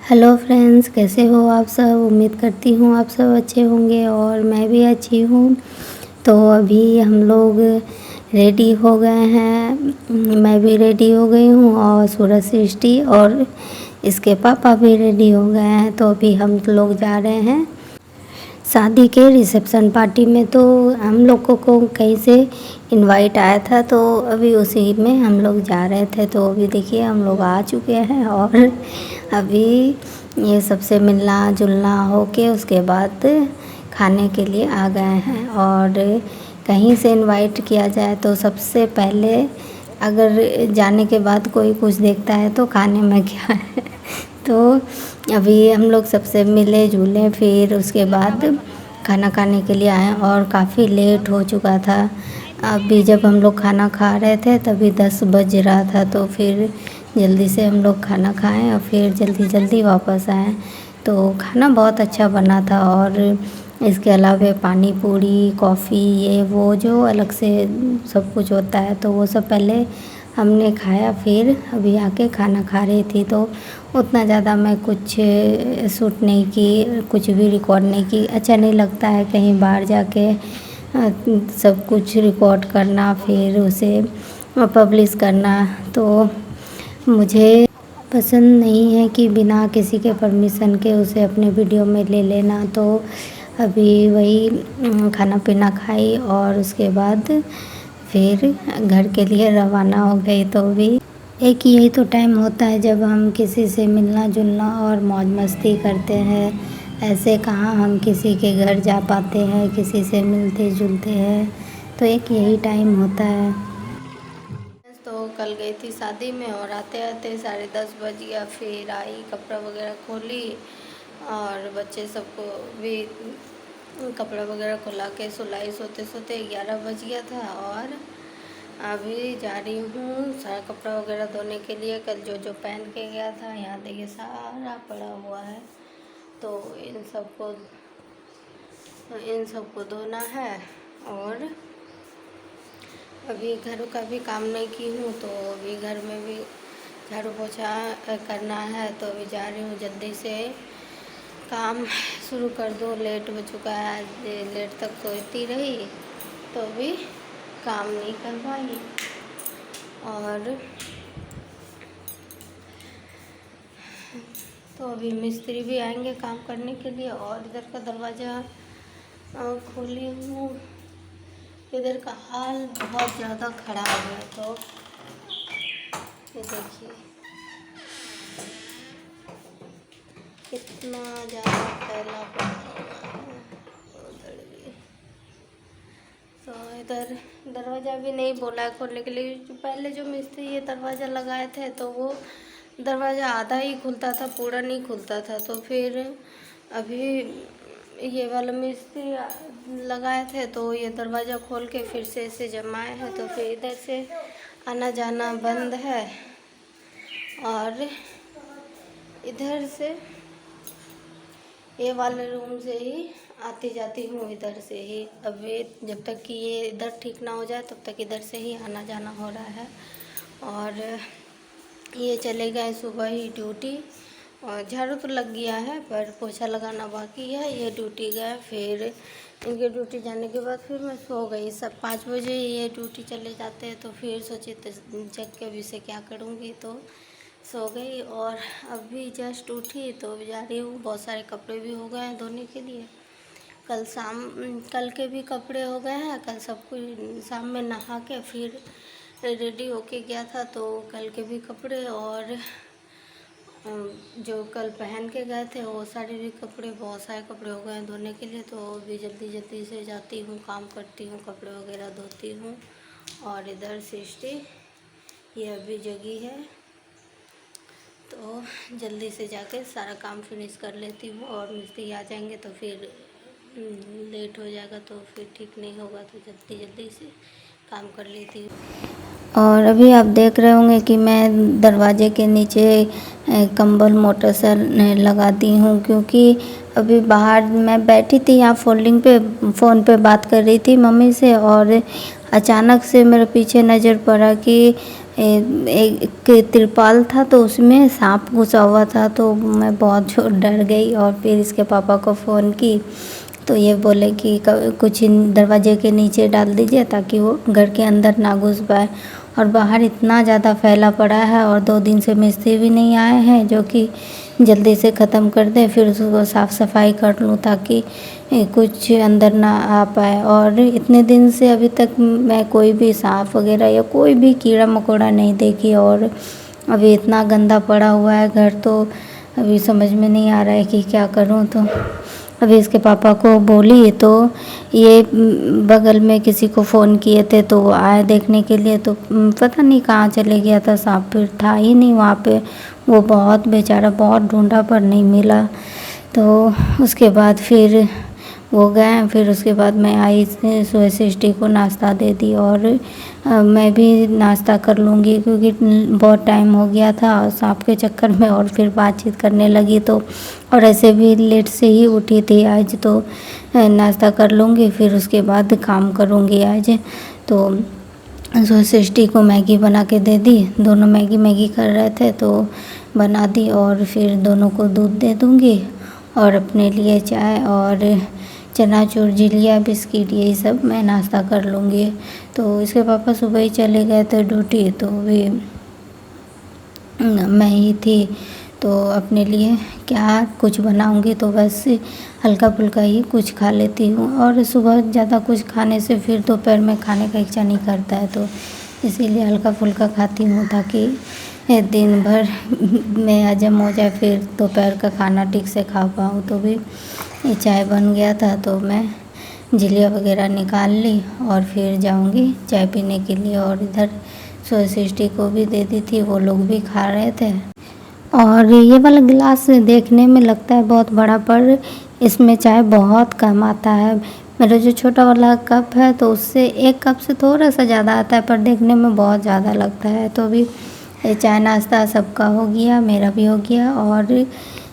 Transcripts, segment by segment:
Hello friends, कैसे हो आप सब। उम्मीद करती हूँ आप सब अच्छे होंगे और मैं भी अच्छी हूँ। तो अभी हम लोग रेडी हो गए हैं, मैं भी रेडी हो गई हूँ और सूरज सृष्टि और इसके पापा भी रेडी हो गए हैं। तो अभी हम लोग जा रहे हैं शादी के रिसेप्शन पार्टी में। तो हम लोगों को कहीं से इनवाइट आया था, तो अभी उसी में हम लोग जा रहे थे। तो अभी देखिए हम लोग आ चुके हैं और अभी ये सबसे मिलना जुलना हो के उसके बाद खाने के लिए आ गए हैं। और कहीं से इनवाइट किया जाए तो सबसे पहले अगर जाने के बाद कोई कुछ देखता है तो खाने में क्या है। तो अभी हम लोग सबसे मिले जुले, फिर उसके बाद खाना खाने के लिए आए और काफ़ी लेट हो चुका था। अभी जब हम लोग खाना खा रहे थे तभी 10 बज रहा था, तो फिर जल्दी से हम लोग खाना खाएं और फिर जल्दी जल्दी वापस आए। तो खाना बहुत अच्छा बना था और इसके अलावा पानी पूरी कॉफ़ी ये वो जो अलग से सब कुछ होता है, तो वो सब पहले हमने खाया, फिर अभी आके खाना खा रही थी। तो उतना ज़्यादा मैं कुछ शूट नहीं की, कुछ भी रिकॉर्ड नहीं की। अच्छा नहीं लगता है कहीं बाहर जाके सब कुछ रिकॉर्ड करना फिर उसे पब्लिश करना। तो मुझे पसंद नहीं है कि बिना किसी के परमिशन के उसे अपने वीडियो में ले लेना। तो अभी वही खाना पीना खाई और उसके बाद फिर घर के लिए रवाना हो गई। तो भी एक यही तो टाइम होता है जब हम किसी से मिलना जुलना और मौज मस्ती करते हैं। ऐसे कहाँ हम किसी के घर जा पाते हैं, किसी से मिलते जुलते हैं। तो एक यही टाइम होता है। तो कल गई थी शादी में और आते आते 10:30 बज गया। फिर आई, कपड़ा वगैरह खोली और बच्चे सबको भी कपड़ा वगैरह खुला के सुलाई, सोते सोते 11 बज गया था। और अभी जा रही हूँ सारा कपड़ा वगैरह धोने के लिए। कल जो जो पहन के गया था यहाँ देखिए सारा पड़ा हुआ है, तो इन सबको धोना है। और अभी घर का भी काम नहीं की हूँ, तो अभी घर में भी झाड़ू पोछा करना है। तो अभी जा रही हूँ जल्दी से काम शुरू कर दूँ। लेट हो चुका है, लेट तक सोती रही तो अभी काम नहीं कर पाई। और तो अभी मिस्त्री भी आएंगे काम करने के लिए। और इधर का दरवाज़ा खोली हूँ, इधर का हाल बहुत ज़्यादा ख़राब है। तो ये देखिए कितना ज़्यादा फैला पड़ा है उधर भी। तो इधर दरवाज़ा भी नहीं बोला है खोलने के लिए। पहले जो मिस्त्री ये दरवाज़ा लगाए थे तो वो दरवाज़ा आधा ही खुलता था, पूरा नहीं खुलता था। तो फिर अभी ये वाला मिस्त्री लगाए थे तो ये दरवाज़ा खोल के फिर से इसे जमाए हैं। तो फिर इधर से आना जाना बंद है और इधर से ये वाले रूम से ही आती जाती हूँ, इधर से ही। अभी जब तक कि ये इधर ठीक ना हो जाए तब तक इधर से ही आना जाना हो रहा है। और ये चले गए सुबह ही ड्यूटी और झाड़ू तो लग गया है पर पोछा लगाना बाकी है। ये ड्यूटी गए, फिर इनके ड्यूटी जाने के बाद फिर मैं सो गई। सब 5 बजे ये ड्यूटी चले जाते हैं, तो फिर सोची जग के अभी से क्या करूँगी, तो सो गई। और अभी जस्ट उठी तो जा रही हूँ। बहुत सारे कपड़े भी हो गए हैं धोने के लिए। कल के भी कपड़े हो गए हैं। कल सब कुछ शाम में नहा के फिर रेडी होके गया था, तो कल के भी कपड़े और जो कल पहन के गए थे वो सारे भी कपड़े, बहुत सारे कपड़े हो गए हैं धोने के लिए। तो अभी जल्दी जल्दी से जाती हूँ, काम करती हूँ, कपड़े वगैरह धोती हूँ। और इधर सृष्टि ये अभी जगी है, तो जल्दी से जाके सारा काम फिनिश कर लेती हूँ। और मिस्त्री आ जाएंगे तो फिर लेट हो जाएगा, तो फिर ठीक नहीं होगा, तो जल्दी जल्दी से काम कर लेती हूँ। और अभी आप देख रहे होंगे कि मैं दरवाजे के नीचे कंबल मोटा सा लगाती हूँ, क्योंकि अभी बाहर मैं बैठी थी यहाँ फोल्डिंग पे, फ़ोन पे बात कर रही थी मम्मी से। और अचानक से मेरे पीछे नज़र पड़ा कि एक तिरपाल था तो उसमें सांप घुसा हुआ था, तो मैं बहुत डर गई और फिर इसके पापा को फ़ोन की तो ये बोले कि कुछ दरवाजे के नीचे डाल दीजिए ताकि वो घर के अंदर ना घुस पाए। और बाहर इतना ज़्यादा फैला पड़ा है और 2 दिन से मिस्त्री भी नहीं आए हैं जो कि जल्दी से ख़त्म कर दे, फिर उसको साफ़ सफाई कर लूँ ताकि कुछ अंदर ना आ पाए। और इतने दिन से अभी तक मैं कोई भी सांप वगैरह या कोई भी कीड़ा मकोड़ा नहीं देखी, और अभी इतना गंदा पड़ा हुआ है घर, तो अभी समझ में नहीं आ रहा है कि क्या करूँ। तो अभी इसके पापा को बोली तो ये बगल में किसी को फ़ोन किए थे तो वो आए देखने के लिए, तो पता नहीं कहाँ चले गया था सांप, फिर था ही नहीं वहाँ पे। वो बहुत बेचारा बहुत ढूंढा पर नहीं मिला। तो उसके बाद फिर वो गए, फिर उसके बाद मैं आई सुबह सृष्टि को नाश्ता दे दी और मैं भी नाश्ता कर लूँगी क्योंकि बहुत टाइम हो गया था सांप के चक्कर में, और फिर बातचीत करने लगी तो, और ऐसे भी लेट से ही उठी थी आज, तो नाश्ता कर लूँगी फिर उसके बाद काम करूँगी आज। तो सुबह सृष्टि को मैगी बना के दे दी, दोनों मैगी कर रहे थे तो बना दी, और फिर दोनों को दूध दे दूँगी और अपने लिए चाय और चनाचूर, झिलिया, बिस्किट यही सब मैं नाश्ता कर लूँगी। तो इसके पापा सुबह ही चले गए थे ड्यूटी, तो भी मैं ही थी, तो अपने लिए क्या कुछ बनाऊँगी, तो बस हल्का फुल्का ही कुछ खा लेती हूँ। और सुबह ज़्यादा कुछ खाने से फिर दोपहर में खाने का इच्छा नहीं करता है, तो इसीलिए हल्का फुल्का खाती हूँ ताकि दिन भर में हजम हो जाए, फिर दोपहर का खाना ठीक से खा पाऊँ। तो भी ये चाय बन गया था तो मैं झिलिया वगैरह निकाल ली और फिर जाऊंगी चाय पीने के लिए, और इधर सृष्टि को भी दे दी थी, वो लोग भी खा रहे थे। और ये वाला गिलास देखने में लगता है बहुत बड़ा, पर इसमें चाय बहुत कम आता है। मेरा जो छोटा वाला कप है तो उससे एक कप से थोड़ा सा ज़्यादा आता है, पर देखने में बहुत ज़्यादा लगता है। तो अभी ये चाय नाश्ता सबका हो गया, मेरा भी हो गया, और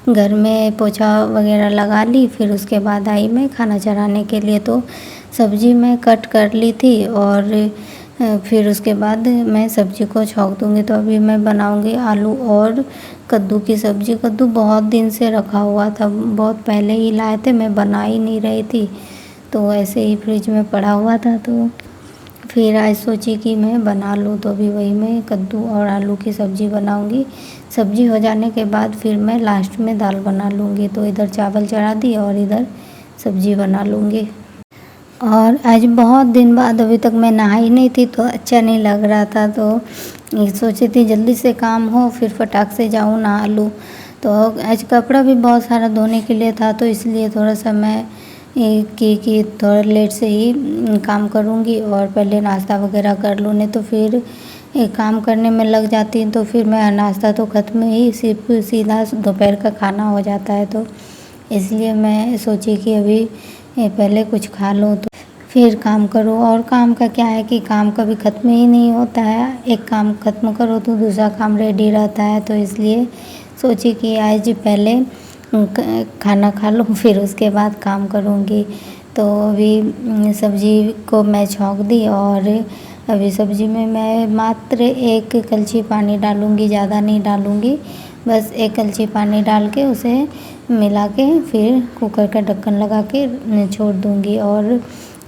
घर में पोछा वगैरह लगा ली। फिर उसके बाद आई मैं खाना चढ़ाने के लिए, तो सब्ज़ी मैं कट कर ली थी और फिर उसके बाद मैं सब्ज़ी को छौंक दूँगी। तो अभी मैं बनाऊँगी आलू और कद्दू की सब्ज़ी। कद्दू बहुत दिन से रखा हुआ था, बहुत पहले ही लाए थे, मैं बना ही नहीं रही थी, तो ऐसे ही फ्रिज में पड़ा हुआ था। तो फिर आज सोची कि मैं बना लूँ, तो अभी वही मैं कद्दू और आलू की सब्ज़ी बनाऊँगी। सब्ज़ी हो जाने के बाद फिर मैं लास्ट में दाल बना लूँगी। तो इधर चावल चढ़ा दी और इधर सब्ज़ी बना लूँगी। और आज बहुत दिन बाद अभी तक मैं नहाई नहीं थी तो अच्छा नहीं लग रहा था, तो सोची थी जल्दी से काम हो फिर फटाक से जाऊँ नहा लूँ। तो आज कपड़ा भी बहुत सारा धोने के लिए था, तो इसलिए थोड़ा सा मैं कि थोड़ा लेट से ही काम करूँगी और पहले नाश्ता वगैरह कर लूँ, नहीं तो फिर काम करने में लग जाती तो फिर मैं नाश्ता तो ख़त्म ही सिर्फ सीधा दोपहर का खाना हो जाता है। तो इसलिए मैं सोची कि अभी पहले कुछ खा लूँ तो फिर काम करो। और काम का क्या है कि काम कभी ख़त्म ही नहीं होता है, एक काम ख़त्म करो तो दूसरा काम रेडी रहता है। तो इसलिए सोची कि आज पहले खाना खा लूँ फिर उसके बाद काम करूँगी। तो अभी सब्ज़ी को मैं छौंक दी और अभी सब्ज़ी में मैं मात्र 1 कलछी पानी डालूँगी, ज़्यादा नहीं डालूँगी, बस 1 कलछी पानी डाल के उसे मिला के फिर कुकर का ढक्कन लगा के छोड़ दूँगी। और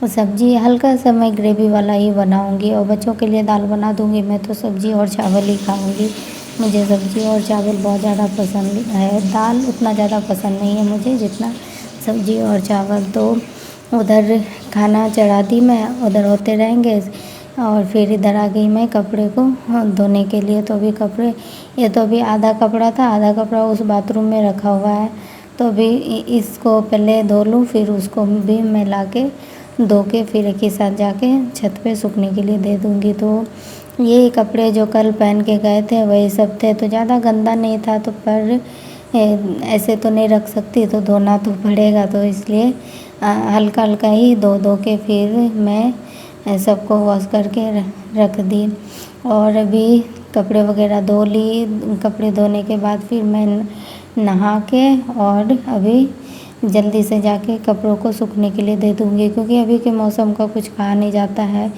सब्ज़ी हल्का सा मैं ग्रेवी वाला ही बनाऊँगी और बच्चों के लिए दाल बना दूँगी। मैं तो सब्ज़ी और चावल ही खाऊँगी, मुझे सब्ज़ी और चावल बहुत ज़्यादा पसंद है, दाल उतना ज़्यादा पसंद नहीं है मुझे जितना सब्ज़ी और चावल। तो उधर खाना चढ़ा दी मैं, उधर होते रहेंगे और फिर इधर आ गई मैं कपड़े को धोने के लिए। तो अभी कपड़े ये तो अभी आधा कपड़ा था, आधा कपड़ा उस बाथरूम में रखा हुआ है, तो अभी इसको पहले धो लूँ फिर उसको भी मैं ला के धो के फिर एक ही साथ जाके छत पे सूखने के लिए दे दूँगी। तो ये कपड़े जो कल पहन के गए थे वही सब थे, तो ज़्यादा गंदा नहीं था, तो पर ऐसे तो नहीं रख सकती, तो धोना तो पड़ेगा, तो इसलिए हल्का हल्का ही धो के फिर मैं सबको वॉश करके रख दी। और अभी कपड़े वगैरह धो ली, कपड़े धोने के बाद फिर मैं नहा के और अभी जल्दी से जाके कपड़ों को सूखने के लिए दे दूँगी, क्योंकि अभी के मौसम का कुछ कहा नहीं जाता है,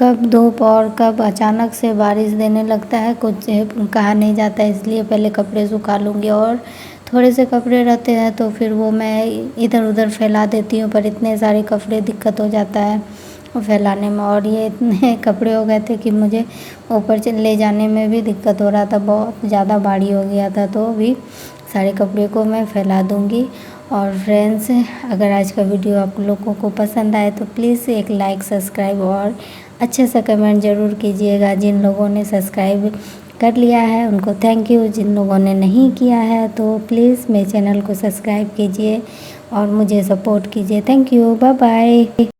कब धूप और कब अचानक से बारिश देने लगता है, कुछ कहा नहीं जाता है। इसलिए पहले कपड़े सुखा लूँगी, और थोड़े से कपड़े रहते हैं तो फिर वो मैं इधर उधर फैला देती हूँ, पर इतने सारे कपड़े दिक्कत हो जाता है फैलाने में। और ये इतने कपड़े हो गए थे कि मुझे ऊपर ले जाने में भी दिक्कत हो रहा था, बहुत ज़्यादा भारी हो गया था। तो अभी सारे कपड़े को मैं फैला दूँगी। और फ्रेंड्स, अगर आज का वीडियो आप लोगों को पसंद आए तो प्लीज़ एक लाइक, सब्सक्राइब और अच्छे से कमेंट ज़रूर कीजिएगा। जिन लोगों ने सब्सक्राइब कर लिया है उनको थैंक यू, जिन लोगों ने नहीं किया है तो प्लीज़ मेरे चैनल को सब्सक्राइब कीजिए और मुझे सपोर्ट कीजिए। Thank you, bye bye.